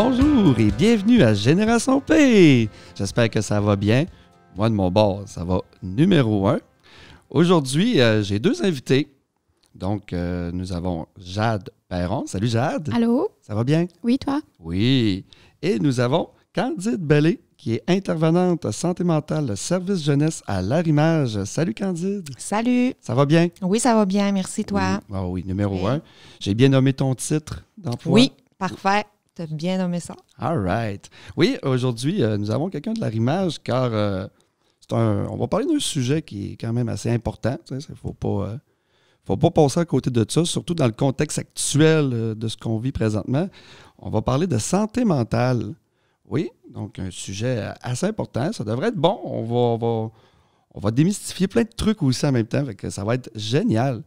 Bonjour et bienvenue à Génération P! J'espère que ça va bien. Moi, de mon bord, ça va numéro 1. Aujourd'hui, j'ai deux invités. Donc, nous avons Jade Perron. Salut Jade! Allô? Ça va bien? Oui, toi? Oui. Et nous avons Candide Bellé, qui est intervenante santé mentale service jeunesse à l'Arrimage. Salut Candide! Salut! Ça va bien? Oui, ça va bien, merci toi. Oui, oui, numéro 1. J'ai bien nommé ton titre d'emploi. Oui, parfait. Tu as bien nommé ça. All right. Oui, aujourd'hui, nous avons quelqu'un de l'Arrimage car on va parler d'un sujet qui est quand même assez important. Il ne faut pas passer à côté de ça, surtout dans le contexte actuel de ce qu'on vit présentement. On va parler de santé mentale. Oui, donc un sujet assez important. Ça devrait être bon. On va démystifier plein de trucs aussi en même temps. Fait que ça va être génial.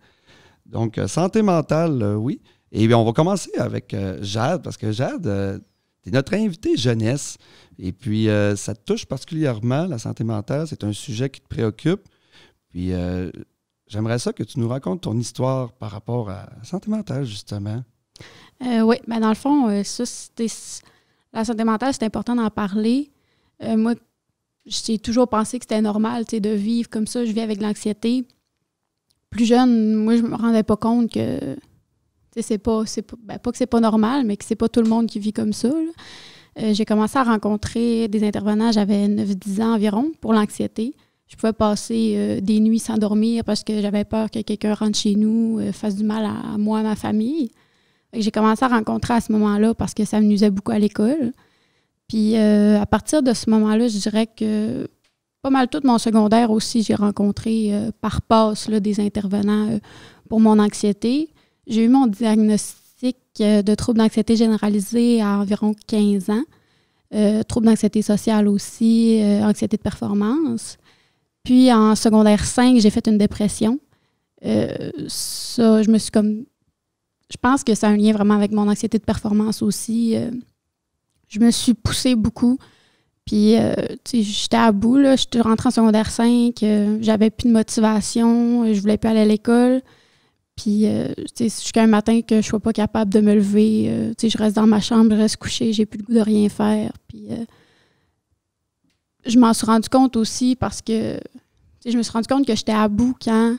Donc, santé mentale, oui. Et bien, on va commencer avec Jade, parce que Jade, tu es notre invitée jeunesse. Et puis, ça te touche particulièrement, la santé mentale. C'est un sujet qui te préoccupe. Puis, j'aimerais ça que tu nous racontes ton histoire par rapport à la santé mentale, justement. Oui, ben dans le fond, la santé mentale, c'est important d'en parler. Moi, j'ai toujours pensé que c'était normal de vivre comme ça. Je vis avec de l'anxiété. Plus jeune, moi, je me rendais pas compte que c'est pas que c'est pas normal, mais que c'est pas tout le monde qui vit comme ça. J'ai commencé à rencontrer des intervenants, j'avais 9-10 ans environ, pour l'anxiété. Je pouvais passer des nuits sans dormir parce que j'avais peur que quelqu'un rentre chez nous, fasse du mal à moi, à ma famille. J'ai commencé à rencontrer à ce moment-là parce que ça me nuisait beaucoup à l'école. Puis à partir de ce moment-là, je dirais que pas mal tout mon secondaire aussi, j'ai rencontré par passe des intervenants pour mon anxiété. J'ai eu mon diagnostic de trouble d'anxiété généralisée à environ 15 ans. Trouble d'anxiété sociale aussi, anxiété de performance. Puis en secondaire 5, j'ai fait une dépression. Ça, je pense que ça a un lien vraiment avec mon anxiété de performance aussi. Je me suis poussée beaucoup. Puis, j'étais à bout, là. J'étais rentrée en secondaire 5. J'avais plus de motivation. Je voulais plus aller à l'école. Puis, jusqu'à un matin que je ne sois pas capable de me lever. Je reste dans ma chambre, je reste couchée. J'ai plus le goût de rien faire. Puis, je m'en suis rendu compte aussi parce que je me suis rendu compte que j'étais à bout quand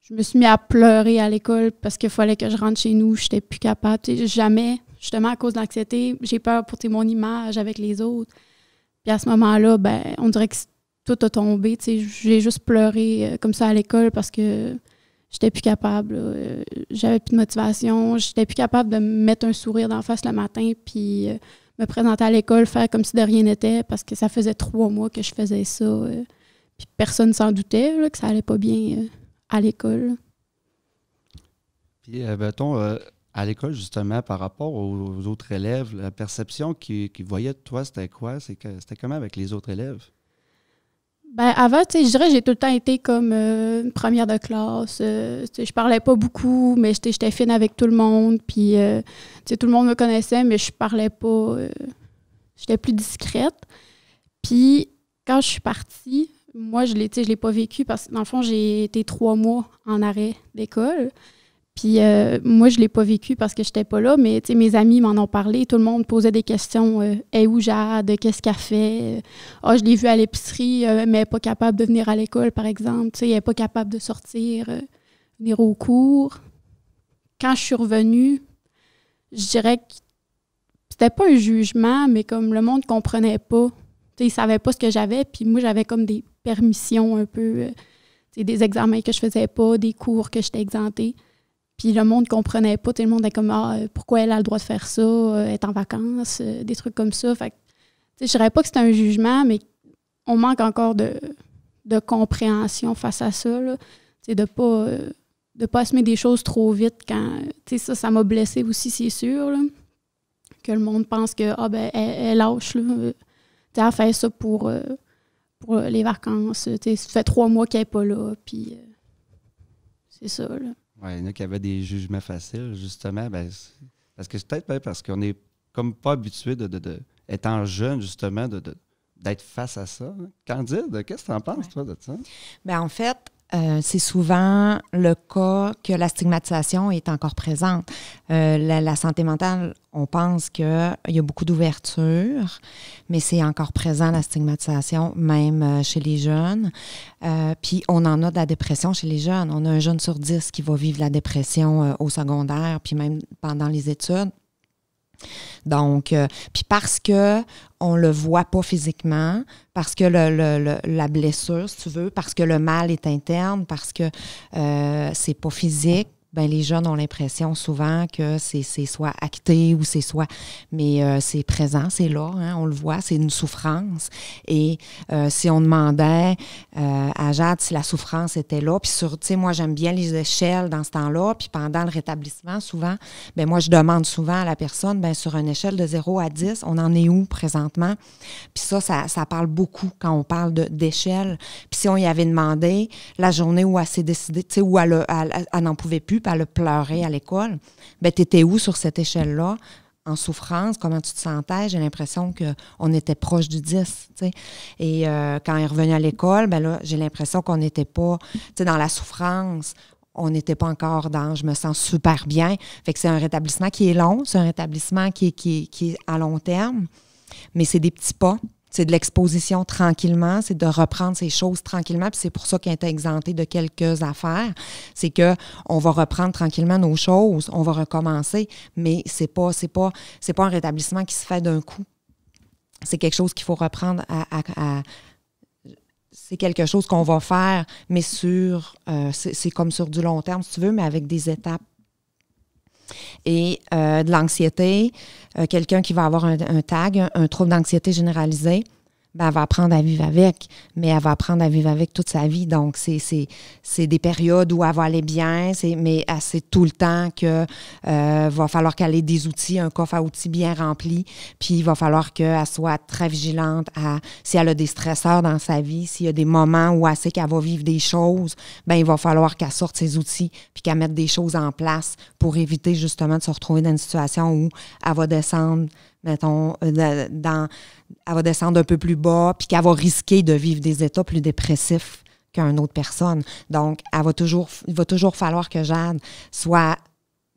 je me suis mis à pleurer à l'école parce qu'il fallait que je rentre chez nous. Je n'étais plus capable. Jamais, justement, à cause de l'anxiété, j'ai peur pour mon image avec les autres. Puis à ce moment-là, on dirait que tout a tombé. J'ai juste pleuré comme ça à l'école parce que j'étais plus capable. J'avais plus de motivation. J'étais plus capable de me mettre un sourire d'en face le matin puis me présenter à l'école, faire comme si de rien n'était parce que ça faisait 3 mois que je faisais ça. Puis personne s'en doutait que ça allait pas bien à l'école. Puis, à l'école, justement, par rapport aux autres élèves, la perception qu'ils voyaient de toi, c'était quoi? C'était comment avec les autres élèves? Avant, je dirais que j'ai tout le temps été comme première de classe. Je parlais pas beaucoup, mais j'étais fine avec tout le monde. Puis, tout le monde me connaissait, mais je parlais pas. J'étais plus discrète. Puis, quand je suis partie, moi, je l'ai pas vécu parce que, dans le fond, j'ai été 3 mois en arrêt d'école. Puis moi, je ne l'ai pas vécu parce que je n'étais pas là, mais mes amis m'en ont parlé. Tout le monde posait des questions. Est où Jade? Qu'est-ce qu'elle fait? Je l'ai vue à l'épicerie, mais elle n'est pas capable de venir à l'école, par exemple. Elle n'est pas capable de sortir, venir au cours. Quand je suis revenue, je dirais que c'était pas un jugement, mais comme le monde ne comprenait pas. Ils ne savaient pas ce que j'avais, puis moi, j'avais comme des permissions un peu, des examens que je faisais pas, des cours que j'étais exemptée. Puis le monde ne comprenait pas. Tout le monde était comme pourquoi elle a le droit de faire ça, elle est en vacances, des trucs comme ça. Fait que, je ne dirais pas que c'est un jugement, mais on manque encore de compréhension face à ça. Là. De ne pas assumer des choses trop vite quand. Ça m'a blessée aussi, c'est sûr. Là, que le monde pense que elle lâche. Là, elle fait ça pour les vacances. Ça fait 3 mois qu'elle n'est pas là. Puis c'est ça. Là. Oui, il y en a qui avaient des jugements faciles, justement. Parce que c'est peut-être parce qu'on n'est comme pas habitué étant jeune, justement, d'être face à ça. Candide, qu'est-ce que tu en penses, toi, de ça? En fait, c'est souvent le cas que la stigmatisation est encore présente. La santé mentale, on pense qu'il y a beaucoup d'ouverture, mais c'est encore présent, la stigmatisation, même chez les jeunes. Puis on en a de la dépression chez les jeunes. On a un jeune sur 10 qui va vivre la dépression au secondaire, puis même pendant les études. Donc, puis parce que on le voit pas physiquement, parce que la blessure, si tu veux, parce que le mal est interne, parce que c'est pas physique, ben les jeunes ont l'impression souvent que c'est soit acté ou c'est soit... Mais c'est présent, c'est là, hein, on le voit, c'est une souffrance. Et si on demandait à Jade si la souffrance était là, puis tu sais, moi, j'aime bien les échelles dans ce temps-là, puis pendant le rétablissement, souvent, ben moi, je demande souvent à la personne, ben sur une échelle de 0 à 10, on en est où présentement? Puis ça parle beaucoup quand on parle d'échelle. Puis si on y avait demandé la journée où elle s'est décidée, tu sais, où elle n'en pouvait plus, puis elle a pleuré à l'école, bien, tu étais où sur cette échelle-là? En souffrance, comment tu te sentais? J'ai l'impression qu'on était proche du 10, tu sais. Et quand elle est revenue à l'école, bien là, j'ai l'impression qu'on n'était pas, tu sais, dans la souffrance, on n'était pas encore dans « je me sens super bien ». Fait que c'est un rétablissement qui est long, c'est un rétablissement qui est à long terme, mais c'est des petits pas. C'est de l'exposition tranquillement, c'est de reprendre ces choses tranquillement, puis c'est pour ça qu'elle est exemptée de quelques affaires. C'est qu'on va reprendre tranquillement nos choses, on va recommencer, mais c'est pas un rétablissement qui se fait d'un coup. C'est quelque chose qu'il faut reprendre c'est quelque chose qu'on va faire, mais c'est comme sur du long terme, si tu veux, mais avec des étapes. Et de l'anxiété, quelqu'un qui va avoir un TAG, un trouble d'anxiété généralisée, ben, elle va apprendre à vivre avec, mais elle va apprendre à vivre avec toute sa vie. Donc, c'est des périodes où elle va aller bien, mais elle sait tout le temps qu'il va falloir qu'elle ait des outils, un coffre à outils bien rempli, puis il va falloir qu'elle soit très vigilante si elle a des stresseurs dans sa vie, s'il y a des moments où elle sait qu'elle va vivre des choses, ben il va falloir qu'elle sorte ses outils, puis qu'elle mette des choses en place pour éviter justement de se retrouver dans une situation où elle va descendre, mettons, elle va descendre un peu plus bas, puis qu'elle va risquer de vivre des états plus dépressifs qu'une autre personne. Donc, il va toujours falloir que Jade soit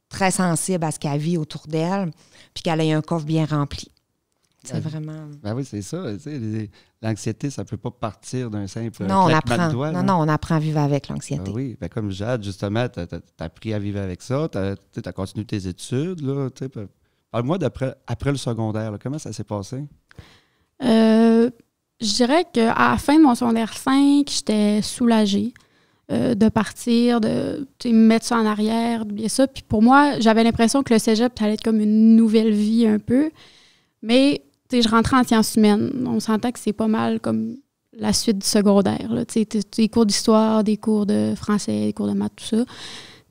très sensible à ce qu'elle vit autour d'elle, puis qu'elle ait un coffre bien rempli. C'est vraiment... Ben oui, c'est ça. Tu sais, l'anxiété, ça ne peut pas partir d'un simple non, claquement de doigts. Non, on apprend à vivre avec l'anxiété. Ben oui, ben comme Jade, justement, tu as appris à vivre avec ça, tu as continué tes études. Là, parle-moi après le secondaire, là, comment ça s'est passé? Je dirais qu'à la fin de mon secondaire 5, j'étais soulagée de partir, de me mettre ça en arrière, d'oublier ça. Puis pour moi, j'avais l'impression que le cégep, ça allait être comme une nouvelle vie un peu. Mais je rentrais en sciences humaines. On s'entend que c'est pas mal comme la suite du secondaire. Là. Des cours d'histoire, des cours de français, des cours de maths, tout ça.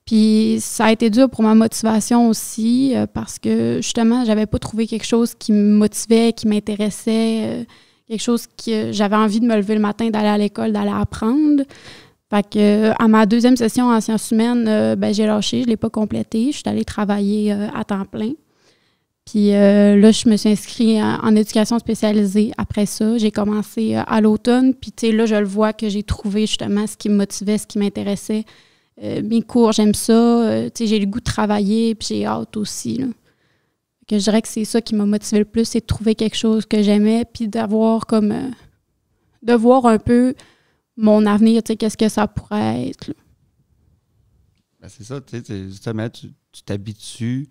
Puis ça a été dur pour ma motivation aussi parce que justement, j'avais pas trouvé quelque chose qui me motivait, qui m'intéressait, quelque chose que j'avais envie de me lever le matin, d'aller à l'école, d'aller apprendre. Fait que à ma deuxième session en sciences humaines, j'ai lâché, je l'ai pas complétée. Je suis allée travailler à temps plein. Puis là, je me suis inscrite en éducation spécialisée. Après ça, j'ai commencé à l'automne. Puis tu sais, là, je le vois que j'ai trouvé justement ce qui me motivait, ce qui m'intéressait. Mes cours, j'aime ça. J'ai le goût de travailler, puis j'ai hâte aussi. Là. Que je dirais que c'est ça qui m'a motivé le plus, c'est de trouver quelque chose que j'aimais, puis d'avoir comme... de voir un peu mon avenir, qu'est-ce que ça pourrait être. Là. Ben c'est ça, justement, tu t'habitues.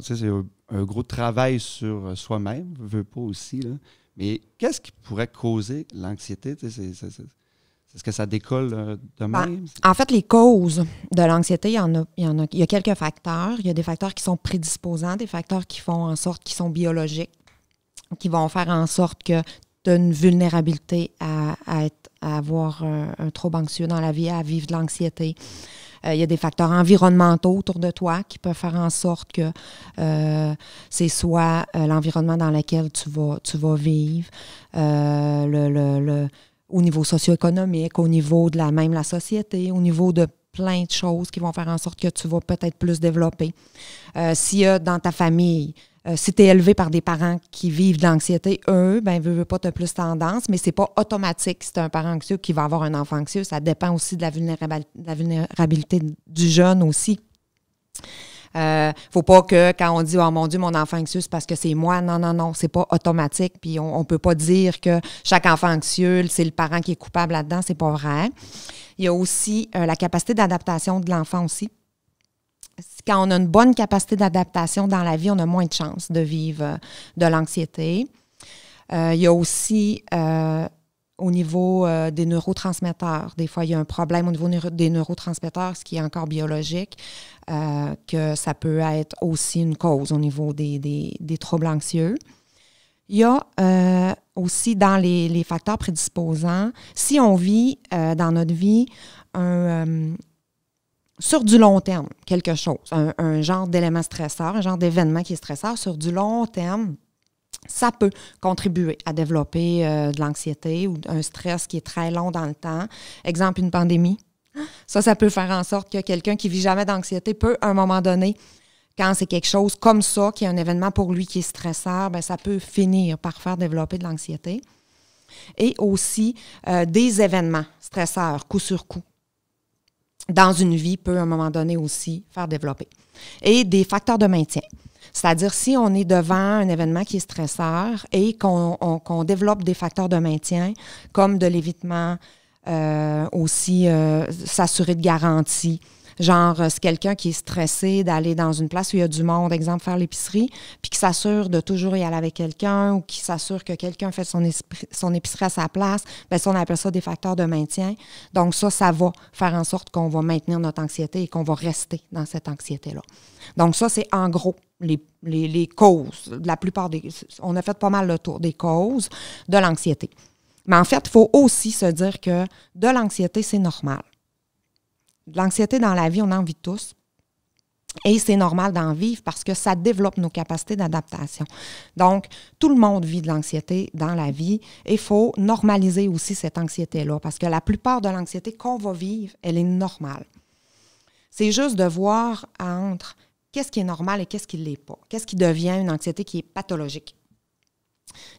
C'est un gros travail sur soi-même, je veux pas aussi. Là. Mais qu'est-ce qui pourrait causer l'anxiété? Est-ce que ça décolle de même? En fait, les causes de l'anxiété, il y a quelques facteurs. Il y a des facteurs qui sont prédisposants, des facteurs qui font en sorte qu'ils sont biologiques, qui vont faire en sorte que tu as une vulnérabilité à avoir un trouble anxieux dans la vie, à vivre de l'anxiété. Il y a des facteurs environnementaux autour de toi qui peuvent faire en sorte que c'est soit l'environnement dans lequel tu vas vivre, au niveau socio-économique, au niveau de la société, au niveau de plein de choses qui vont faire en sorte que tu vas peut-être plus développer. S'il y a dans ta famille si tu es élevé par des parents qui vivent de l'anxiété, eux, ben veut pas, tu as plus tendance, mais c'est pas automatique si tu as un parent anxieux qui va avoir un enfant anxieux. Ça dépend aussi de la vulnérabilité du jeune aussi. Faut pas que quand on dit « Oh mon Dieu, mon enfant anxieux, c'est parce que c'est moi ». Non, c'est pas automatique. Puis on peut pas dire que chaque enfant anxieux, c'est le parent qui est coupable là-dedans. C'est pas vrai. Il y a aussi la capacité d'adaptation de l'enfant aussi. Quand on a une bonne capacité d'adaptation dans la vie, on a moins de chances de vivre de l'anxiété. Il y a aussi au niveau des neurotransmetteurs. Des fois, il y a un problème au niveau des neurotransmetteurs, ce qui est encore biologique, que ça peut être aussi une cause au niveau des troubles anxieux. Il y a aussi dans les facteurs prédisposants, si on vit dans notre vie sur du long terme, quelque chose, un genre d'élément stresseur, un genre d'événement qui est stresseur, sur du long terme, ça peut contribuer à développer de l'anxiété ou un stress qui est très long dans le temps. Exemple, une pandémie. Ça peut faire en sorte que quelqu'un qui ne vit jamais d'anxiété peut, à un moment donné, quand c'est quelque chose comme ça, qui est un événement pour lui qui est stresseur, bien, ça peut finir par faire développer de l'anxiété. Et aussi, des événements stresseurs, coup sur coup, dans une vie, peut, à un moment donné, aussi faire développer. Et des facteurs de maintien. C'est-à-dire, si on est devant un événement qui est stresseur et qu'on développe des facteurs de maintien, comme de l'évitement, aussi s'assurer de garantie. Genre, c'est quelqu'un qui est stressé d'aller dans une place où il y a du monde, exemple, faire l'épicerie, puis qui s'assure de toujours y aller avec quelqu'un ou qui s'assure que quelqu'un fait son épicerie à sa place, bien ça, on appelle ça des facteurs de maintien. Donc ça va faire en sorte qu'on va maintenir notre anxiété et qu'on va rester dans cette anxiété-là. Donc ça, c'est en gros les causes. La plupart on a fait pas mal le tour des causes de l'anxiété. Mais en fait, il faut aussi se dire que de l'anxiété, c'est normal. De l'anxiété dans la vie, on en vit tous. Et c'est normal d'en vivre parce que ça développe nos capacités d'adaptation. Donc, tout le monde vit de l'anxiété dans la vie et il faut normaliser aussi cette anxiété-là parce que la plupart de l'anxiété qu'on va vivre, elle est normale. C'est juste de voir entre qu'est-ce qui est normal et qu'est-ce qui ne l'est pas. Qu'est-ce qui devient une anxiété qui est pathologique.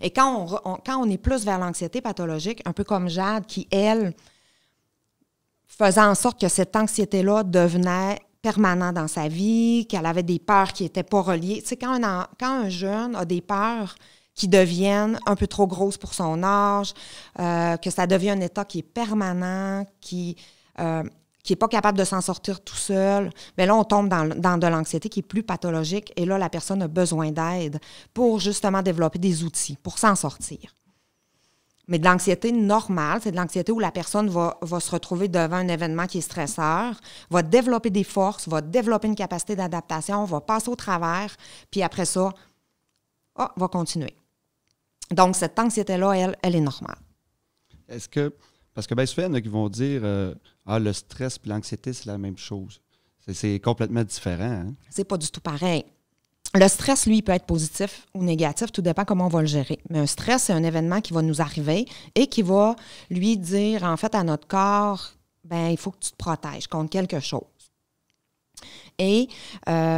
Et quand on est plus vers l'anxiété pathologique, un peu comme Jade qui, elle, faisait en sorte que cette anxiété-là devenait permanente dans sa vie, qu'elle avait des peurs qui n'étaient pas reliées. Tu sais, quand un jeune a des peurs qui deviennent un peu trop grosses pour son âge, que ça devient un état qui est permanent, qui n'est pas capable de s'en sortir tout seul, bien là, on tombe dans de l'anxiété qui est plus pathologique et là, la personne a besoin d'aide pour justement développer des outils pour s'en sortir. Mais de l'anxiété normale, c'est de l'anxiété où la personne va se retrouver devant un événement qui est stresseur, va développer des forces, va développer une capacité d'adaptation, va passer au travers, puis après ça, va continuer. Donc, cette anxiété-là, elle est normale. Est-ce que, parce que bien souvent, il y en a qui vont dire le stress et l'anxiété, c'est la même chose. C'est complètement différent. Hein? C'est pas du tout pareil. Le stress, lui, il peut être positif ou négatif, tout dépend comment on va le gérer. Mais un stress, c'est un événement qui va nous arriver et qui va lui dire, en fait, à notre corps, bien, il faut que tu te protèges contre quelque chose. Et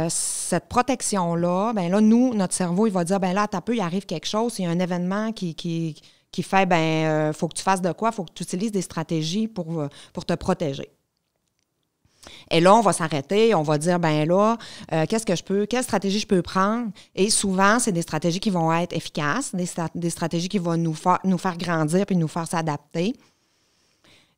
cette protection-là, bien là, nous, notre cerveau, il va dire, bien là, t'as peu, il arrive quelque chose, il y a un événement qui fait, bien, faut que tu fasses de quoi? Il faut que tu utilises des stratégies pour te protéger. Et là, on va s'arrêter, on va dire, ben là, quelle stratégie je peux prendre? Et souvent, c'est des stratégies qui vont être efficaces, des stratégies qui vont nous faire grandir puis nous faire s'adapter.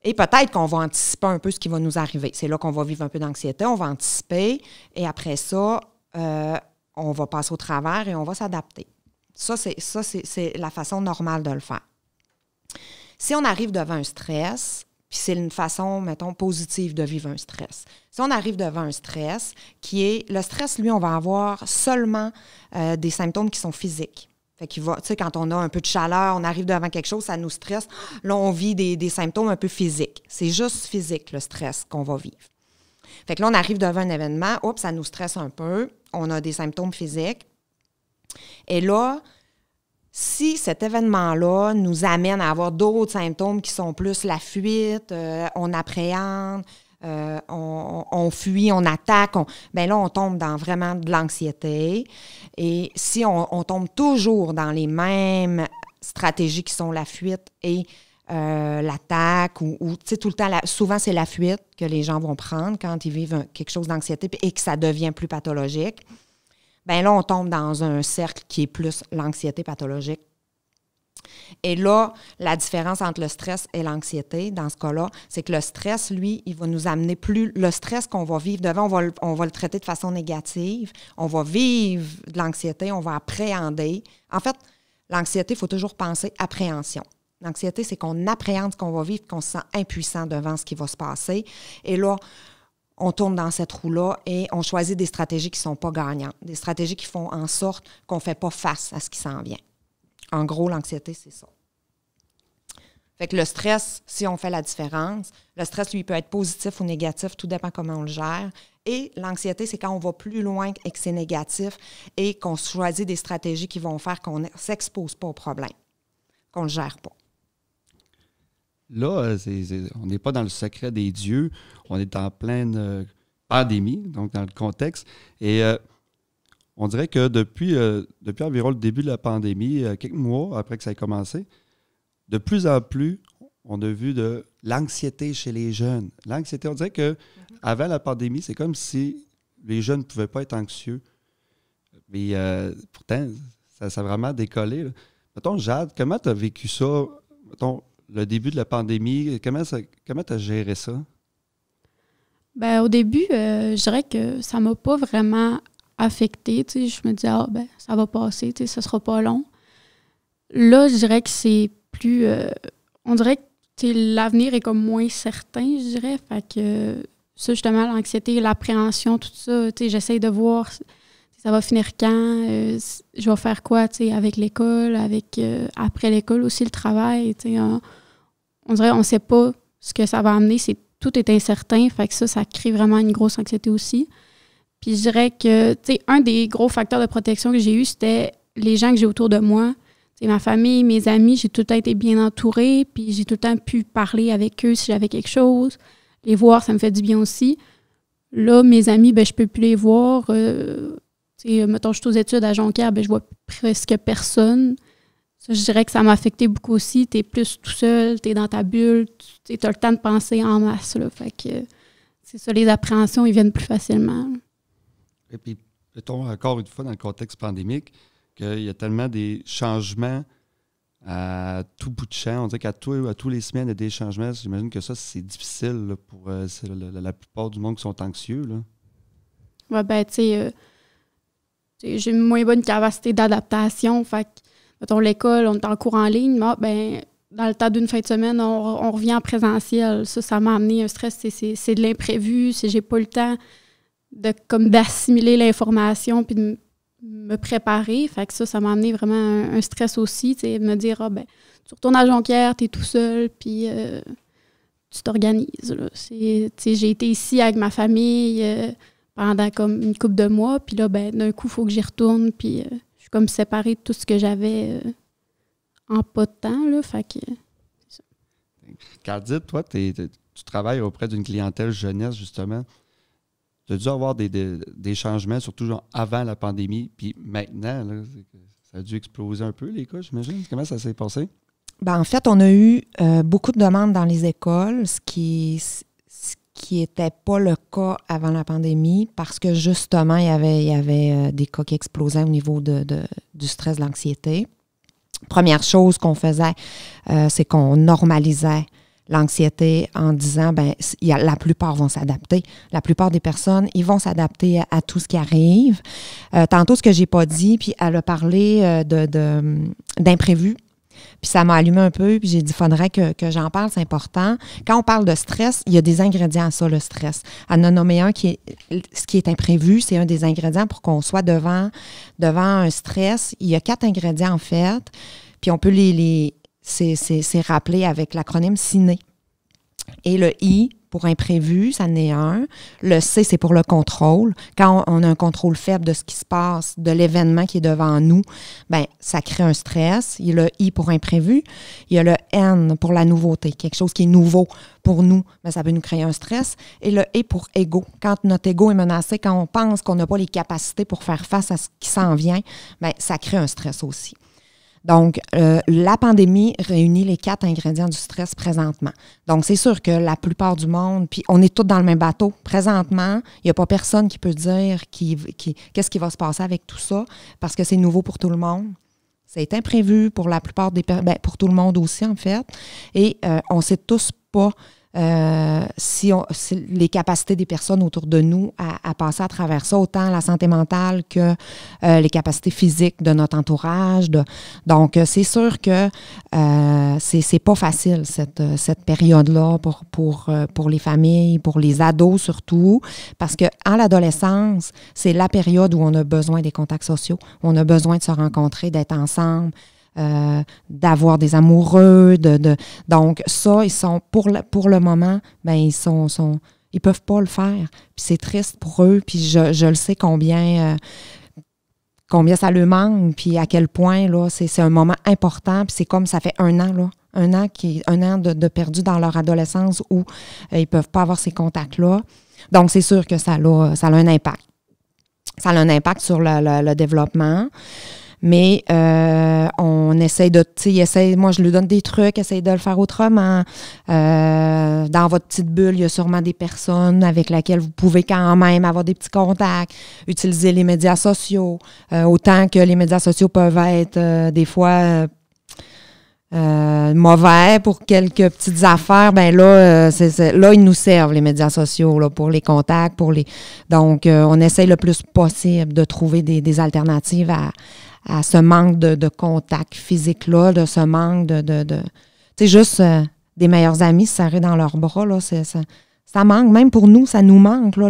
Et peut-être qu'on va anticiper un peu ce qui va nous arriver. C'est là qu'on va vivre un peu d'anxiété, on va anticiper et après ça, on va passer au travers et on va s'adapter. Ça, c'est la façon normale de le faire. Si on arrive devant un stress, puis c'est une façon, mettons, positive de vivre un stress. Si on arrive devant un stress, le stress, lui, on va avoir seulement des symptômes qui sont physiques. Fait qu'il va, tu sais, quand on a un peu de chaleur, on arrive devant quelque chose, ça nous stresse. Là, on vit des symptômes un peu physiques. C'est juste physique, le stress qu'on va vivre. Fait que là, on arrive devant un événement, ça nous stresse un peu, on a des symptômes physiques. Et là, si cet événement-là nous amène à avoir d'autres symptômes qui sont plus la fuite, on appréhende, on fuit, on attaque, bien là, on tombe dans vraiment de l'anxiété. Et si on tombe toujours dans les mêmes stratégies qui sont la fuite et l'attaque, ou tu sais, tout le temps, souvent, c'est la fuite que les gens vont prendre quand ils vivent quelque chose d'anxiété et que ça devient plus pathologique. Bien là, on tombe dans un cercle qui est plus l'anxiété pathologique. Et là, la différence entre le stress et l'anxiété, dans ce cas-là, c'est que le stress, lui, il va nous amener plus... Le stress qu'on va vivre devant, on va le traiter de façon négative. On va vivre de l'anxiété, on va appréhender. En fait, l'anxiété, il faut toujours penser appréhension. L'anxiété, c'est qu'on appréhende ce qu'on va vivre, qu'on se sent impuissant devant ce qui va se passer. Et là, on tourne dans cette roue-là et on choisit des stratégies qui ne sont pas gagnantes, des stratégies qui font en sorte qu'on ne fait pas face à ce qui s'en vient. En gros, l'anxiété, c'est ça. Fait que le stress, si on fait la différence, le stress, lui, peut être positif ou négatif, tout dépend comment on le gère. Et l'anxiété, c'est quand on va plus loin et que c'est négatif et qu'on choisit des stratégies qui vont faire qu'on ne s'expose pas au problème, qu'on ne le gère pas. Là, on n'est pas dans le secret des dieux, on est en pleine pandémie, donc dans le contexte. Et on dirait que depuis environ le début de la pandémie, quelques mois après que ça ait commencé, de plus en plus, on a vu de l'anxiété chez les jeunes. L'anxiété, on dirait qu'avant la pandémie, c'est comme si les jeunes ne pouvaient pas être anxieux. Mais pourtant, ça a vraiment décollé. Là. Mettons, Jade, comment tu as vécu ça? Mettons, le début de la pandémie, comment tu as géré ça? Ben, au début, je dirais que ça m'a pas vraiment affectée. Je me disais, ça va passer, ça sera pas long. Là, je dirais que c'est plus... on dirait que l'avenir est comme moins certain, je dirais. Fait que ça, justement, l'anxiété, l'appréhension, tout ça, j'essaie de voir ça va finir quand, je vais faire quoi avec l'école, après l'école aussi le travail. On dirait qu'on ne sait pas ce que ça va amener. Tout est incertain. Fait que ça crée vraiment une grosse anxiété aussi. Puis je dirais que un des gros facteurs de protection que j'ai eu, c'était les gens que j'ai autour de moi. Ma famille, mes amis, j'ai tout le temps été bien entourée, puis j'ai tout le temps pu parler avec eux si j'avais quelque chose. Les voir, ça me fait du bien aussi. Là, mes amis, je peux plus les voir. Mettons, je suis aux études à Jonquière, je vois presque personne. Ça, je dirais que ça m'a affecté beaucoup aussi. Tu es plus tout seul, tu es dans ta bulle, tu as le temps de penser en masse. Là, fait que c'est ça, les appréhensions, ils viennent plus facilement. Et puis, mettons encore une fois dans le contexte pandémique, qu'il y a tellement des changements à tout bout de champ. On dirait qu'à tous les semaines, il y a des changements. J'imagine que ça, c'est difficile là, pour la plupart du monde qui sont anxieux. Oui, j'ai une moins bonne capacité d'adaptation. Fait que, mettons, l'école, on est en cours en ligne. Dans le temps d'une fin de semaine, on revient en présentiel. Ça m'a amené un stress. C'est de l'imprévu. J'ai pas le temps d'assimiler l'information puis de me préparer. Fait que ça m'a amené vraiment un stress aussi. De me dire, tu retournes à Jonquière, tu es tout seul, puis tu t'organises. Là. J'ai été ici avec ma famille pendant comme une couple de mois, puis là, d'un coup, il faut que j'y retourne, puis je suis comme séparée de tout ce que j'avais en pas de temps. Là, fait que, c'est ça. Cardide, toi, tu travailles auprès d'une clientèle jeunesse, justement. Tu as dû avoir des changements, surtout genre avant la pandémie, puis maintenant, là, ça a dû exploser un peu, les cas, j'imagine. Comment ça s'est passé? En fait, on a eu beaucoup de demandes dans les écoles, ce qui n'était pas le cas avant la pandémie, parce que justement, il y avait des cas qui explosaient au niveau du stress, de l'anxiété. Première chose qu'on faisait, c'est qu'on normalisait l'anxiété en disant, la plupart vont s'adapter. La plupart des personnes, ils vont s'adapter à tout ce qui arrive. Tantôt, ce que j'ai pas dit, puis elle a parlé d'imprévu. Puis ça m'a allumé un peu, puis j'ai dit, il faudrait que j'en parle, c'est important. Quand on parle de stress, il y a des ingrédients à ça, le stress. Elle en a nommé un ce qui est imprévu, c'est un des ingrédients pour qu'on soit devant un stress. Il y a 4 ingrédients, en fait, puis on peut c'est rappelé avec l'acronyme CINE. Et le I pour imprévu, ça en est un. Le C, c'est pour le contrôle. Quand on a un contrôle faible de ce qui se passe, de l'événement qui est devant nous, bien, ça crée un stress. Il y a le I pour imprévu. Il y a le N pour la nouveauté. Quelque chose qui est nouveau pour nous, bien, ça peut nous créer un stress. Et le E pour ego. Quand notre ego est menacé, quand on pense qu'on n'a pas les capacités pour faire face à ce qui s'en vient, bien, ça crée un stress aussi. Donc, la pandémie réunit les 4 ingrédients du stress présentement. Donc, c'est sûr que la plupart du monde, puis on est tous dans le même bateau. Présentement, il n'y a pas personne qui peut dire qu'est-ce qui va se passer avec tout ça, parce que c'est nouveau pour tout le monde. C'est imprévu pour la plupart des personnes, pour tout le monde aussi, en fait. Et on ne sait tous pas si les capacités des personnes autour de nous à passer à travers ça, autant la santé mentale que les capacités physiques de notre entourage. Donc, c'est sûr que c'est pas facile, cette période-là pour les familles, pour les ados surtout, parce qu'en l'adolescence, c'est la période où on a besoin des contacts sociaux, où on a besoin de se rencontrer, d'être ensemble, d'avoir des amoureux, donc ça, ils sont pour le moment, ben ils peuvent pas le faire. Puis c'est triste pour eux, puis je le sais combien ça leur manque, puis à quel point là, c'est un moment important, puis c'est comme ça fait un an là, un an de perdu dans leur adolescence où ils peuvent pas avoir ces contacts-là. Donc c'est sûr que ça a un impact. Ça a un impact sur le développement. Mais on essaye moi je lui donne des trucs, essaye de le faire autrement. Dans votre petite bulle, il y a sûrement des personnes avec lesquelles vous pouvez quand même avoir des petits contacts, utiliser les médias sociaux, autant que les médias sociaux peuvent être des fois mauvais pour quelques petites affaires, ben là, là, ils nous servent, les médias sociaux, là, pour les contacts, donc, on essaye le plus possible de trouver des alternatives à ce manque de contact physique-là, de ce manque de tu sais, juste des meilleurs amis serrés dans leurs bras, là, ça manque. Même pour nous, ça nous manque, là,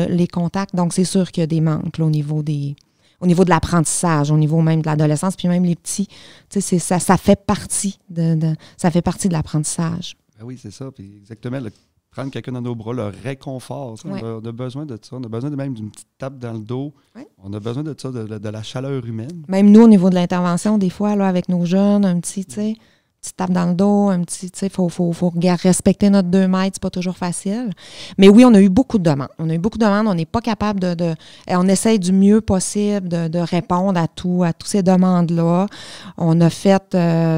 les contacts. Donc, c'est sûr qu'il y a des manques, là, au niveau de l'apprentissage, au niveau même de l'adolescence, puis même les petits, tu sais, ça fait partie ça fait partie de l'apprentissage. Ben oui, c'est ça. Puis exactement, prendre quelqu'un dans nos bras, le réconfort. Ouais. On a besoin de ça. On a besoin même d'une petite tape dans le dos. Ouais. On a besoin de ça, de la chaleur humaine. Même nous, au niveau de l'intervention, des fois, là, avec nos jeunes, un petit, tu sais, petite tape dans le dos, un petit, tu sais, faut respecter notre 2 mètres, c'est pas toujours facile. Mais oui, on a eu beaucoup de demandes. On n'est pas capable on essaye du mieux possible de répondre à tous ces demandes-là. On a fait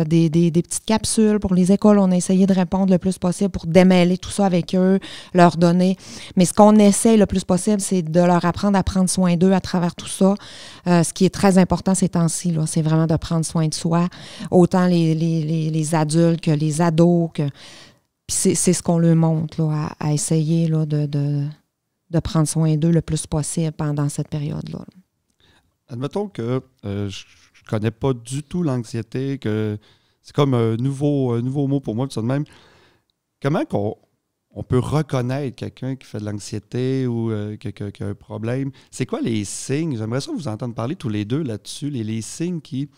des petites capsules pour les écoles. On a essayé de répondre le plus possible pour démêler tout ça avec eux, leur donner. Mais ce qu'on essaye le plus possible, c'est de leur apprendre à prendre soin d'eux à travers tout ça. Ce qui est très important ces temps-ci, là, c'est vraiment de prendre soin de soi. Autant les adultes que les ados. Puis c'est ce qu'on leur montre là, à essayer là, de prendre soin d'eux le plus possible pendant cette période-là. Admettons que je ne connais pas du tout l'anxiété, que c'est comme un nouveau mot pour moi, tout ça de même. Comment on peut reconnaître quelqu'un qui fait de l'anxiété ou qui a un problème? C'est quoi les signes? J'aimerais ça vous entendre parler tous les deux là-dessus, les signes qui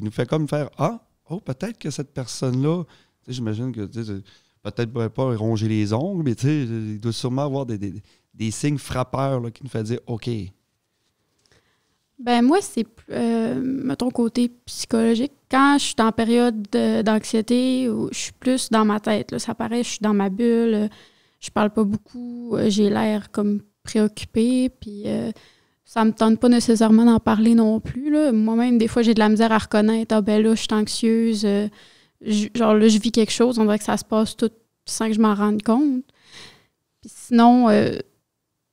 nous fait comme faire « Ah! Oh, peut-être que cette personne-là, j'imagine que peut-être pas ronger les ongles, mais il doit sûrement avoir des signes frappeurs là, qui nous fait dire OK. » Ben moi, c'est mettons côté psychologique. Quand je suis en période d'anxiété, je suis plus dans ma tête. Là, ça paraît, je suis dans ma bulle, je parle pas beaucoup, j'ai l'air comme préoccupée, puis ça me tente pas nécessairement d'en parler non plus. Là. Moi-même, des fois, j'ai de la misère à reconnaître. Ah ben là, je suis anxieuse. Genre là, je vis quelque chose. On dirait que ça se passe tout sans que je m'en rende compte. Puis sinon,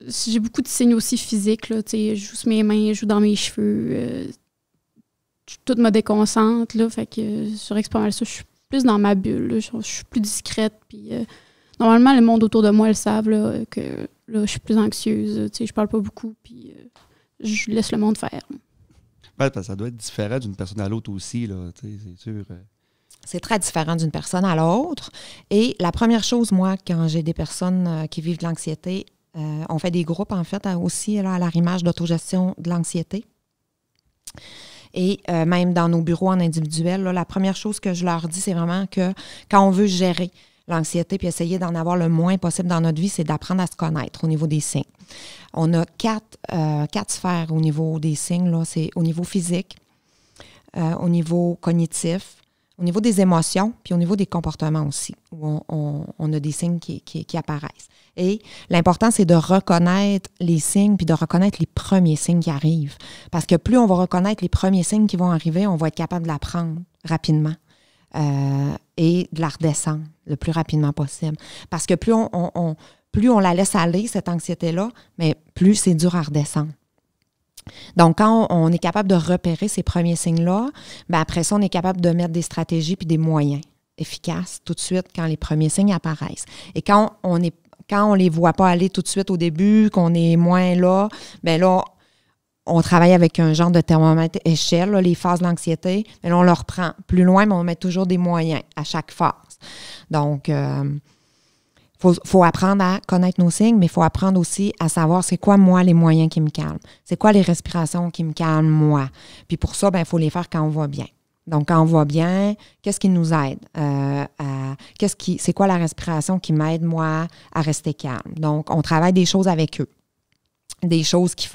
j'ai beaucoup de signes aussi physiques. Là, je joue sur mes mains, je joue dans mes cheveux. Tout me déconcentre. Là, fait que je dirais que c'est pas mal ça. Je suis plus dans ma bulle. Là, je suis plus discrète. Puis normalement, le monde autour de moi le savent là, que là, je suis plus anxieuse. Je parle pas beaucoup. Puis je laisse le monde faire. Ben, ça doit être différent d'une personne à l'autre aussi, là, c'est sûr. C'est très différent d'une personne à l'autre. Et la première chose, moi, quand j'ai des personnes qui vivent de l'anxiété, on fait des groupes, en fait, aussi là, à l'arrimage d'autogestion de l'anxiété. Et même dans nos bureaux en individuel, là, la première chose que je leur dis, c'est vraiment que quand on veut gérer l'anxiété puis essayer d'en avoir le moins possible dans notre vie, c'est d'apprendre à se connaître au niveau des signes. On a quatre sphères au niveau des signes, là. C'est au niveau physique, au niveau cognitif, au niveau des émotions, puis au niveau des comportements aussi, où on a des signes qui apparaissent. Et l'important, c'est de reconnaître les signes puis de reconnaître les premiers signes qui arrivent. Parce que plus on va reconnaître les premiers signes qui vont arriver, on va être capable de l'apprendre rapidement et de la redescendre le plus rapidement possible. Parce que plus on la laisse aller, cette anxiété-là, mais plus c'est dur à redescendre. Donc, quand on est capable de repérer ces premiers signes-là, bien après ça, on est capable de mettre des stratégies puis des moyens efficaces tout de suite quand les premiers signes apparaissent. Et quand on les voit pas aller tout de suite au début, qu'on est moins là, bien là, on travaille avec un genre de thermomètre échelle, là, les phases de l'anxiété, mais là, on le reprend plus loin, mais on met toujours des moyens à chaque phase. Donc, faut apprendre à connaître nos signes, mais il faut apprendre aussi à savoir c'est quoi, moi, les moyens qui me calment. C'est quoi les respirations qui me calment, moi. Puis pour ça, il faut les faire quand on va bien. Donc, quand on va bien, qu'est-ce qui nous aide? C'est quoi la respiration qui m'aide, moi, à rester calme? Donc, on travaille des choses avec eux. Des choses qui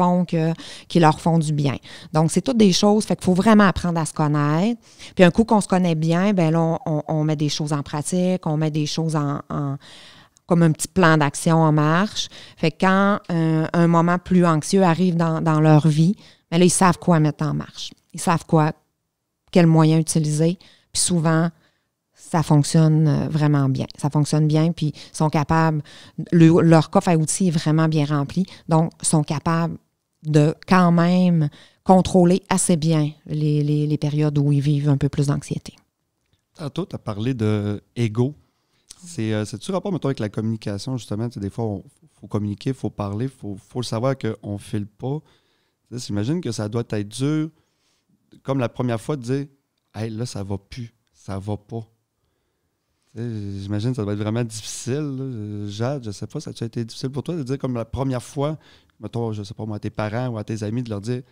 leur font du bien. Donc, c'est toutes des choses, fait qu'il faut vraiment apprendre à se connaître. Puis un coup qu'on se connaît bien, bien là, on met des choses en pratique, on met des choses comme un petit plan d'action en marche. Fait que quand un moment plus anxieux arrive dans leur vie, bien là, ils savent quoi mettre en marche. Ils savent quels moyens utiliser. Puis souvent, ça fonctionne vraiment bien. Ça fonctionne bien, puis ils sont capables, leur coffre à outils est vraiment bien rempli, donc ils sont capables de quand même contrôler assez bien les périodes où ils vivent un peu plus d'anxiété. Tantôt, tu as parlé de ego. C'est-tu rapport, mettons, avec la communication, justement? Des fois, il faut communiquer, il faut parler, il faut le savoir qu'on ne file pas. J'imagine que ça doit être dur, comme la première fois, de dire « Hey, là, ça va plus, ça va pas ». J'imagine que ça doit être vraiment difficile. Là. Jade, je sais pas, ça a été difficile pour toi de dire comme la première fois, mettons, je sais pas moi, à tes parents ou à tes amis, de leur dire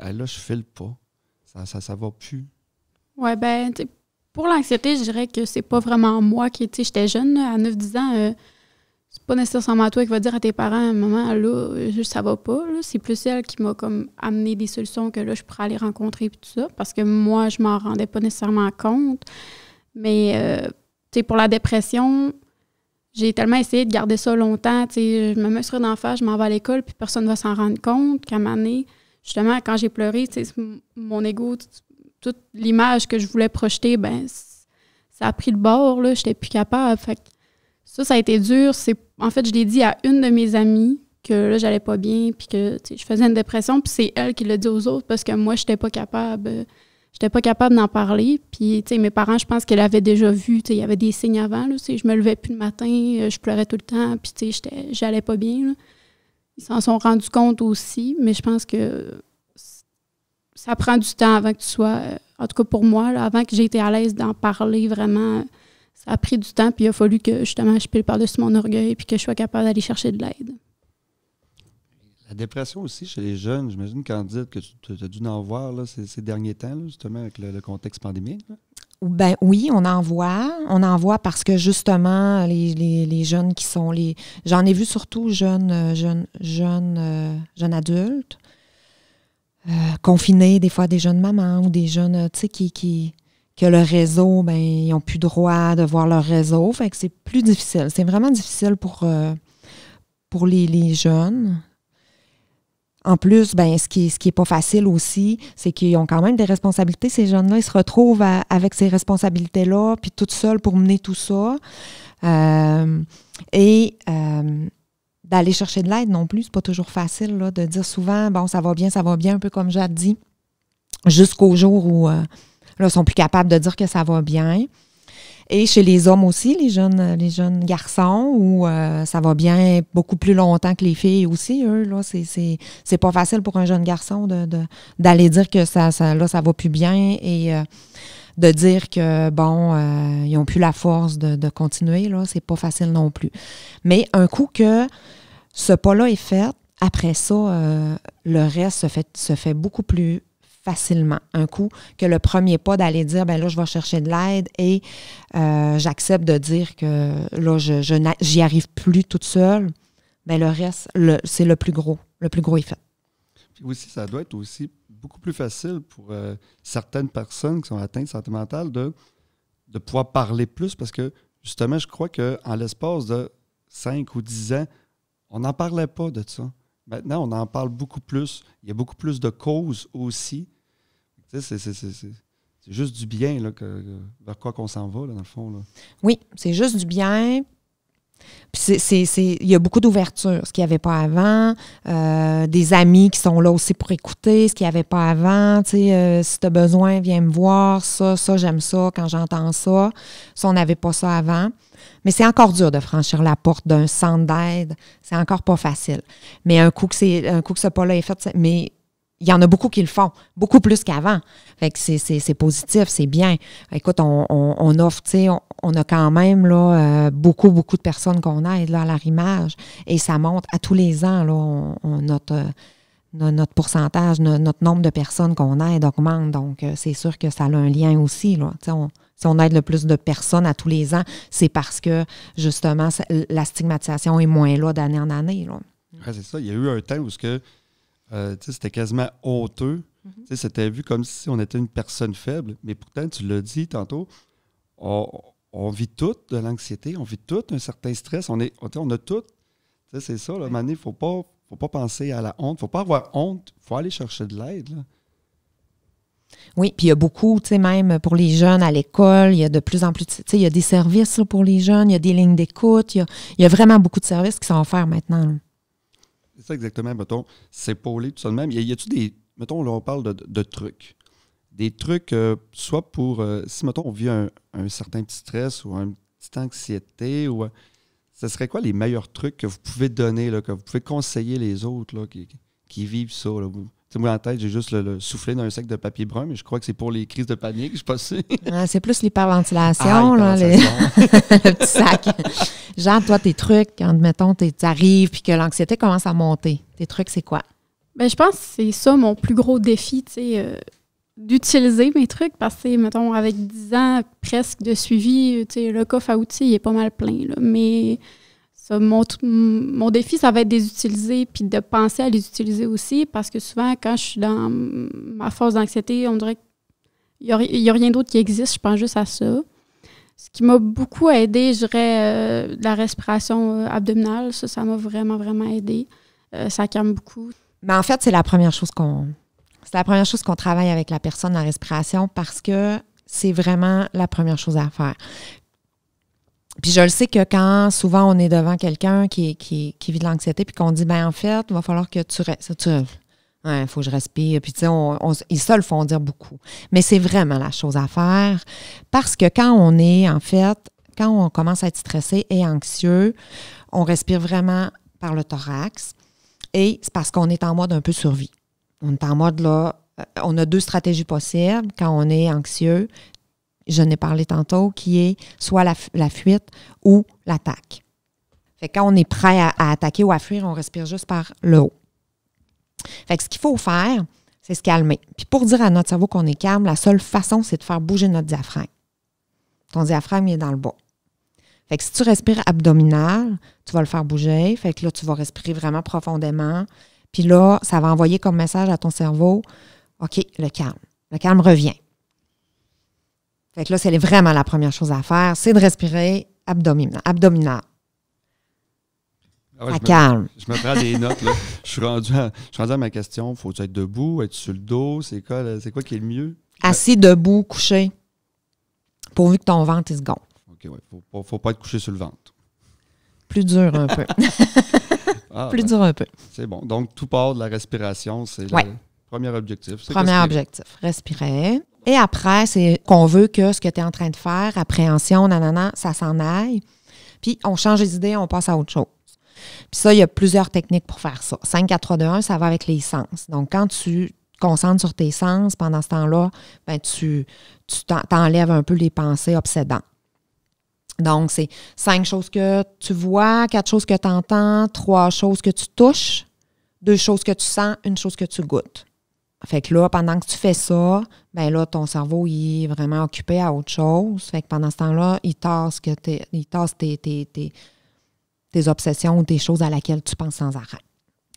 hey, là, je file pas. Ça va plus. Ouais, ben, pour l'anxiété, je dirais que c'est pas vraiment moi qui, j'étais jeune, là, à 9-10 ans, c'est pas nécessairement toi qui va dire à tes parents, maman, là, ça va pas. Là. C'est plus elle qui m'a comme amené des solutions que là, je pourrais aller rencontrer et tout ça, parce que moi, je m'en rendais pas nécessairement compte. Mais, pour la dépression, j'ai tellement essayé de garder ça longtemps. Je me mets sur d'en face, je m'en vais à l'école, puis personne ne va s'en rendre compte qu'à un moment donné, justement, quand j'ai pleuré, mon ego, toute l'image que je voulais projeter, ben ça a pris le bord, là, j'étais plus capable. Fait que ça a été dur. En fait, je l'ai dit à une de mes amies que là, j'allais pas bien, puis que je faisais une dépression, puis c'est elle qui l'a dit aux autres parce que moi, j'étais pas capable. J'étais pas capable d'en parler. Puis, mes parents, je pense qu'elle avait déjà vu, il y avait des signes avant. Là, je me levais plus le matin, je pleurais tout le temps, puis, j'allais pas bien. Là. Ils s'en sont rendus compte aussi, mais je pense que ça prend du temps avant que tu sois, en tout cas pour moi, là, avant que j'ai été à l'aise d'en parler vraiment, ça a pris du temps, puis il a fallu que, justement, je pile par-dessus mon orgueil, puis que je sois capable d'aller chercher de l'aide. La dépression aussi chez les jeunes, j'imagine, Candide, que tu as dû en voir là, ces derniers temps, là, justement, avec le contexte pandémique. Là. Ben oui, on en voit. On en voit parce que, justement, les jeunes qui sont j'en ai vu surtout jeunes adultes, confinés, des fois des jeunes mamans ou des jeunes, tu sais, que le réseau, ben ils n'ont plus droit de voir leur réseau. Fait que c'est plus difficile. C'est vraiment difficile pour les jeunes. En plus, ben, ce qui est pas facile aussi, c'est qu'ils ont quand même des responsabilités. Ces jeunes-là, ils se retrouvent avec ces responsabilités-là, puis toutes seules pour mener tout ça. D'aller chercher de l'aide non plus, c'est pas toujours facile là, de dire souvent, bon, ça va bien, un peu comme Jade dit, jusqu'au jour où là, ils sont plus capables de dire que ça va bien. Et chez les hommes aussi, les jeunes garçons, où ça va bien beaucoup plus longtemps que les filles aussi, eux, là, c'est pas facile pour un jeune garçon d'aller dire que ça va plus bien et de dire que, bon, ils n'ont plus la force de continuer, là, c'est pas facile non plus. Mais un coup que ce pas-là est fait, après ça, le reste se fait beaucoup plus facilement. Un coup que le premier pas d'aller dire, ben là, je vais chercher de l'aide et j'accepte de dire que là, j'y arrive plus toute seule, ben le reste, c'est le plus gros. Le plus gros est fait. Puis aussi, ça doit être aussi beaucoup plus facile pour certaines personnes qui sont atteintes de santé mentale de pouvoir parler plus parce que, justement, je crois qu'en l'espace de 5 ou 10 ans, on n'en parlait pas de ça. Maintenant, on en parle beaucoup plus. Il y a beaucoup plus de causes aussi. Tu sais, c'est juste du bien là, vers quoi qu'on s'en va, là, dans le fond. Là. Oui, c'est juste du bien. Puis il y a beaucoup d'ouverture, ce qu'il n'y avait pas avant. Des amis qui sont là aussi pour écouter, ce qu'il n'y avait pas avant. Tu sais, si tu as besoin, viens me voir. Ça, j'aime ça quand j'entends ça. Ça, on n'avait pas ça avant. Mais c'est encore dur de franchir la porte d'un centre d'aide. C'est encore pas facile. Mais un coup que ce pas-là est fait, mais il y en a beaucoup qui le font, beaucoup plus qu'avant. Fait que c'est positif, c'est bien. Écoute, on offre, tu sais, on a quand même là, beaucoup de personnes qu'on aide là, à l'arrimage. Et ça monte à tous les ans, là, notre pourcentage, notre nombre de personnes qu'on aide augmente. Donc, c'est sûr que ça a un lien aussi, là. Tu sais, si on aide le plus de personnes à tous les ans, c'est parce que, justement, la stigmatisation est moins là d'année en année. Là. Ouais, c'est ça. Il y a eu un temps où c'était quasiment honteux. Mm-hmm. C'était vu comme si on était une personne faible. Mais pourtant, tu l'as dit tantôt, on vit tout de l'anxiété, on vit tout un certain stress. On a tout. C'est ça, là, Mané, il ne faut pas penser à la honte. Il ne faut pas avoir honte. Il faut aller chercher de l'aide. Là. Oui, puis il y a beaucoup, tu sais, même pour les jeunes à l'école, il y a de plus en plus, tu sais, il y a des services là, pour les jeunes, il y a des lignes d'écoute, il y a vraiment beaucoup de services qui sont offerts maintenant. Là. C'est ça exactement, mettons, s'épauler tout ça de même. Y a-tu des, mettons, là, on parle de trucs. Des trucs, soit pour, si, mettons, on vit un certain petit stress ou une petite anxiété, ou ce serait quoi les meilleurs trucs que vous pouvez donner, là, que vous pouvez conseiller les autres là, qui vivent ça, là, vous? Moi, en tête, j'ai juste le soufflé dans un sac de papier brun, mais je crois que c'est pour les crises de panique, je sais pas si. C'est plus l'hyperventilation, là, le petit sac. Genre, toi, tes trucs, quand, mettons, tu arrives puis que l'anxiété commence à monter, tes trucs, c'est quoi? Bien, je pense que c'est ça mon plus gros défi, tu sais, d'utiliser mes trucs parce que, mettons, avec 10 ans presque de suivi, tu sais, le coffre à outils, il est pas mal plein, là, mais... Mon défi, ça va être de les utiliser puis de penser à les utiliser aussi parce que souvent, quand je suis dans ma phase d'anxiété, on dirait qu'il n'y a rien d'autre qui existe. Je pense juste à ça. Ce qui m'a beaucoup aidé, je dirais, la respiration abdominale. Ça m'a vraiment, vraiment aidé. Ça calme beaucoup. Mais en fait, c'est la première chose qu'on travaille avec la personne, la respiration, parce que c'est vraiment la première chose à faire. Puis je le sais que quand souvent on est devant quelqu'un qui vit de l'anxiété puis qu'on dit, ben en fait, il va falloir que tu faut que je respire. Puis tu sais, ils se le font dire beaucoup. Mais c'est vraiment la chose à faire parce que quand on commence à être stressé et anxieux, on respire vraiment par le thorax et c'est parce qu'on est en mode un peu survie. On est en mode là, on a 2 stratégies possibles quand on est anxieux. Je n'ai parlé tantôt, qui est soit la fuite ou l'attaque. Fait que quand on est prêt à attaquer ou à fuir, on respire juste par le haut. Fait que ce qu'il faut faire, c'est se calmer. Puis pour dire à notre cerveau qu'on est calme, la seule façon, c'est de faire bouger notre diaphragme. Ton diaphragme, il est dans le bas. Fait que si tu respires abdominal, tu vas le faire bouger. Fait que là, tu vas respirer vraiment profondément. Puis là, ça va envoyer comme message à ton cerveau, OK, le calme. Le calme revient. Fait que là, c'est vraiment la première chose à faire, c'est de respirer abdominal. Ah ouais, calme. Je me prends des notes. Là. Je suis rendu à ma question. Faut-tu être debout, être sur le dos? C'est quoi qui est le mieux? Assis, debout, couché, pourvu que ton ventre il se gonfle. OK, ouais. Faut pas être couché sur le ventre. Plus dur un peu. Dur un peu. C'est bon. Donc, tout part de la respiration. C'est le premier objectif. Premier objectif. Respirer. Et après, c'est qu'on veut que ce que tu es en train de faire, appréhension, nanana, ça s'en aille. Puis, on change les idées, on passe à autre chose. Puis ça, il y a plusieurs techniques pour faire ça. 5, 4, 3, 2, 1, ça va avec les sens. Donc, quand tu te concentres sur tes sens, pendant ce temps-là, ben tu t'enlèves un peu les pensées obsédantes. Donc, c'est 5 choses que tu vois, 4 choses que tu entends, 3 choses que tu touches, 2 choses que tu sens, 1 chose que tu goûtes. Fait que là, pendant que tu fais ça, ben là, ton cerveau, il est vraiment occupé à autre chose. Fait que pendant ce temps-là, il tasse tes obsessions ou tes choses à laquelle tu penses sans arrêt.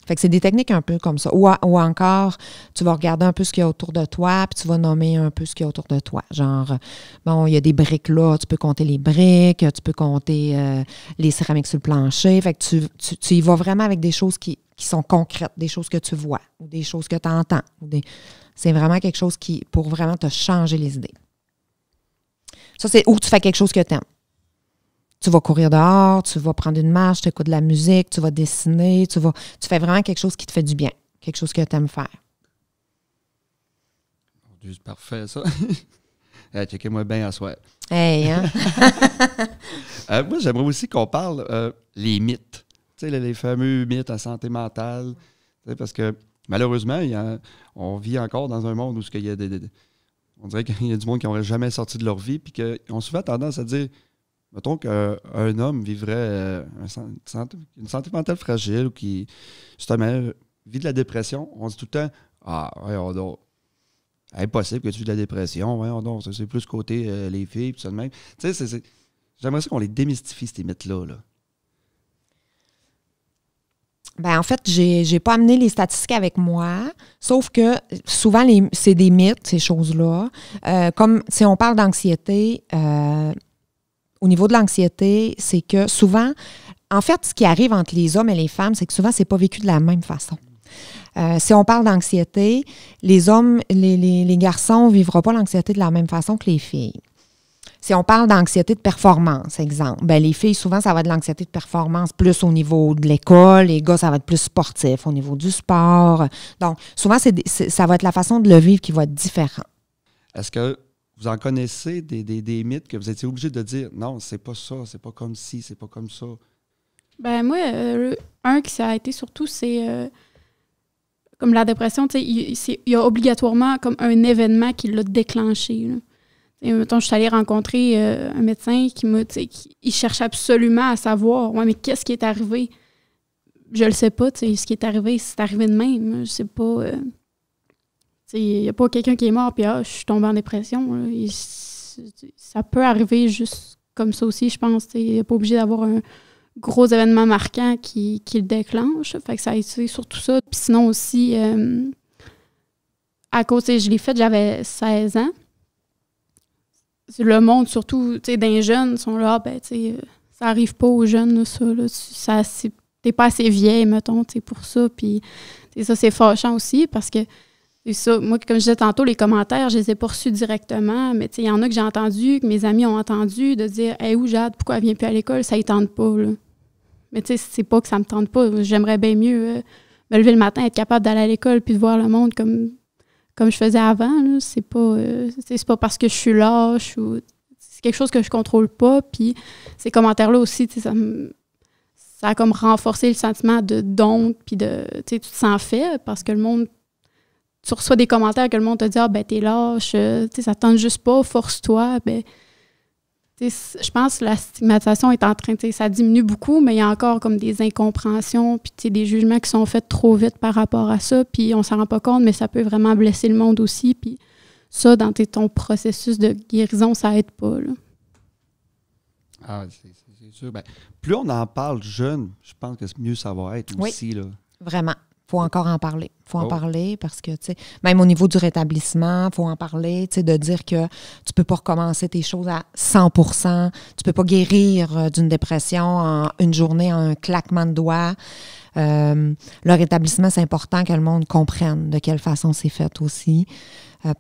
Fait que c'est des techniques un peu comme ça. Ou encore, tu vas regarder un peu ce qu'il y a autour de toi, puis tu vas nommer un peu ce qu'il y a autour de toi. Genre, bon, il y a des briques là, tu peux compter les briques, tu peux compter les céramiques sur le plancher. Fait que tu y vas vraiment avec des choses qui sont concrètes, des choses que tu vois ou des choses que tu entends. C'est vraiment quelque chose qui, pour vraiment te changer les idées. Ça, c'est où tu fais quelque chose que tu aimes. Tu vas courir dehors, tu vas prendre une marche, tu écoutes de la musique, tu vas dessiner, tu fais vraiment quelque chose qui te fait du bien, quelque chose que tu aimes faire. C'est parfait, ça. Checkez-moi bien à soir. Hey, hein? Moi, j'aimerais aussi qu'on parle les mythes. Tu sais, les fameux mythes en santé mentale. Parce que, malheureusement, on vit encore dans un monde où il y a on dirait qu'il y a du monde qui n'aurait jamais sorti de leur vie puis qu'ils ont souvent tendance à dire, mettons qu'un homme vivrait une santé mentale fragile ou qui, justement, vit de la dépression. On dit tout le temps, voyons donc, impossible que tu vis de la dépression. Voyons donc, c'est plus côté les filles, puis ça de même. Tu sais, j'aimerais ça qu'on les démystifie, ces mythes-là. Là. Ben, en fait, j'ai pas amené les statistiques avec moi, sauf que souvent, c'est des mythes, ces choses-là. Comme si on parle d'anxiété, au niveau de l'anxiété, c'est que souvent, en fait, ce qui arrive entre les hommes et les femmes, c'est que souvent, c'est pas vécu de la même façon. Si on parle d'anxiété, les hommes, les garçons ne vivront pas l'anxiété de la même façon que les filles. Si on parle d'anxiété de performance, exemple, ben les filles, souvent, ça va être de l'anxiété de performance plus au niveau de l'école. Les gars, ça va être plus sportif, au niveau du sport. Donc, souvent, ça va être la façon de le vivre qui va être différente. Est-ce que vous en connaissez des mythes que vous étiez obligé de dire « Non, c'est pas ça, c'est pas comme ci, c'est pas comme ça ». Ben moi, un qui ça a été surtout, c'est comme la dépression, tu sais, il y a obligatoirement comme un événement qui l'a déclenché. Là. Et, mettons, je suis allée rencontrer un médecin il cherche absolument à savoir, ouais, mais qu'est-ce qui est arrivé? Je le sais pas, tu sais, ce qui est arrivé, c'est arrivé de même. Je sais pas. Il n'y a pas quelqu'un qui est mort, puis je suis tombée en dépression. Là. Ça peut arriver juste comme ça aussi, je pense. Il n'est pas obligé d'avoir un gros événement marquant qui le déclenche. Fait que ça a été surtout ça. Puis sinon aussi, à cause, je l'ai fait, j'avais 16 ans. Le monde, surtout, tu sais, des jeunes, sont là, ben, tu sais, ça arrive pas aux jeunes, là, ça. Là, t'es pas assez vieille, mettons, tu sais, pour ça. Puis, ça, c'est fâchant aussi parce que, c'est ça, moi, comme je disais tantôt, les commentaires, je les ai pas reçus directement, mais tu sais, il y en a que j'ai entendu, que mes amis ont entendu, de dire « Hey, où Jade, pourquoi elle vient plus à l'école? Ça y tente pas, là. » Mais tu sais, c'est pas que ça me tente pas. J'aimerais bien mieux me lever le matin, être capable d'aller à l'école puis de voir le monde comme je faisais avant. Là. C'est pas parce que je suis lâche ou c'est quelque chose que je contrôle pas. Puis ces commentaires-là aussi, ça a comme renforcé le sentiment de honte puis tu te sens fait parce que le monde, tu reçois des commentaires que le monde te dit « Ah, ben t'es lâche, ça te tente juste pas, force-toi. » Ben, je pense que la stigmatisation est en train, ça diminue beaucoup, mais il y a encore comme des incompréhensions, puis des jugements qui sont faits trop vite par rapport à ça, puis on s'en rend pas compte, mais ça peut vraiment blesser le monde aussi, puis ça, dans ton processus de guérison, ça aide pas, là. Ah, c'est sûr. Ben, plus on en parle jeune, je pense que mieux ça va être aussi, là. Vraiment. Il faut encore en parler. Il faut en parler parce que, tu sais, même au niveau du rétablissement, il faut en parler, tu sais, de dire que tu peux pas recommencer tes choses à 100%. Tu peux pas guérir d'une dépression en une journée, en un claquement de doigts. Le rétablissement, c'est important que le monde comprenne de quelle façon c'est fait aussi.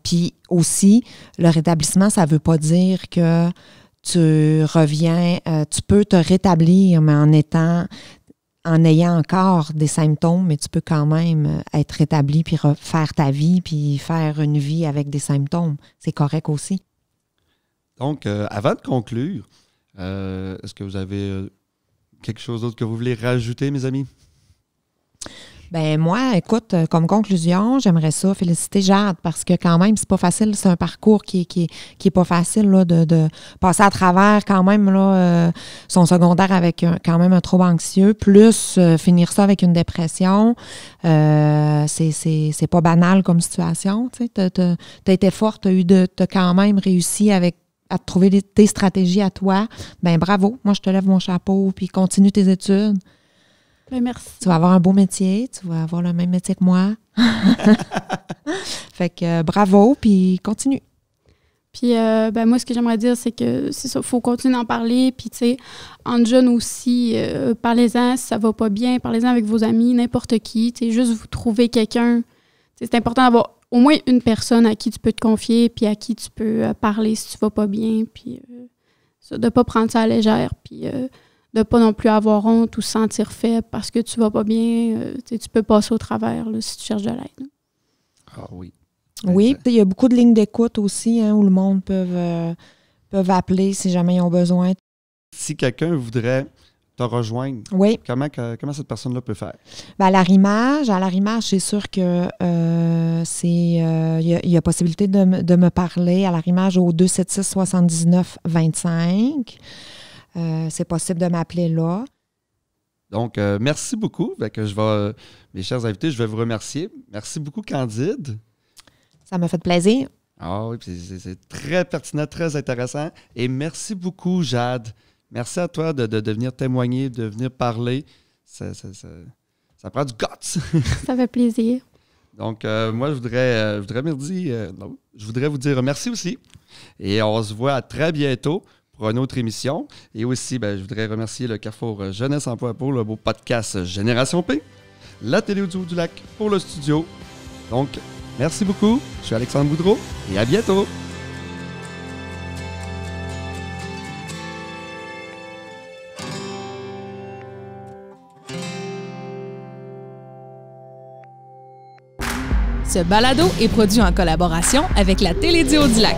Puis aussi, le rétablissement, ça veut pas dire que tu reviens, tu peux te rétablir, mais en ayant encore des symptômes, mais tu peux quand même être rétabli puis refaire ta vie puis faire une vie avec des symptômes. C'est correct aussi. Donc, avant de conclure, est-ce que vous avez quelque chose d'autre que vous voulez rajouter, mes amis? Ben moi, écoute, comme conclusion, j'aimerais ça féliciter Jade parce que quand même, c'est pas facile. C'est un parcours qui est pas facile là, de passer à travers quand même là, son secondaire avec quand même un trouble anxieux, plus finir ça avec une dépression. C'est pas banal comme situation. Tu sais, t'as été forte, t'as quand même réussi à te trouver tes stratégies à toi. Ben bravo. Moi, je te lève mon chapeau puis continue tes études. Ben, merci. Tu vas avoir un beau métier, tu vas avoir le même métier que moi. Fait que bravo, puis continue. Puis ben moi, ce que j'aimerais dire, c'est que c'est ça, il faut continuer d'en parler. Puis tu sais, en jeunes aussi, parlez-en si ça va pas bien, parlez-en avec vos amis, n'importe qui. Tu sais, juste vous trouver quelqu'un. C'est important d'avoir au moins une personne à qui tu peux te confier, puis à qui tu peux parler si tu vas pas bien. Puis ça, de pas prendre ça à la légère, puis de pas non plus avoir honte ou se sentir faible parce que tu vas pas bien. Tu peux passer au travers là, si tu cherches de l'aide. Ah oui. Oui, il y a beaucoup de lignes d'écoute aussi hein, où le monde peut appeler si jamais ils ont besoin. Si quelqu'un voudrait te rejoindre, oui. Comment cette personne-là peut faire? Ben, à l'Arrimage, c'est sûr que il y a possibilité de me parler à l'Arrimage au 276-79-25. C'est possible de m'appeler là. Donc, merci beaucoup. Mes chers invités, je vais vous remercier. Merci beaucoup, Candide. Ça m'a fait plaisir. Ah oui, c'est très pertinent, très intéressant. Et merci beaucoup, Jade. Merci à toi de venir témoigner, de venir parler. Ça prend du guts. Ça fait plaisir. Donc, moi, je voudrais vous dire merci aussi. Et on se voit très bientôt pour une autre émission. Et aussi, je voudrais remercier le Carrefour Jeunesse Emploi pour le beau podcast Génération P, la Télé Audio du Lac pour le studio. Donc, merci beaucoup. Je suis Alexandre Boudreau et à bientôt. Ce balado est produit en collaboration avec la Télédio du Lac.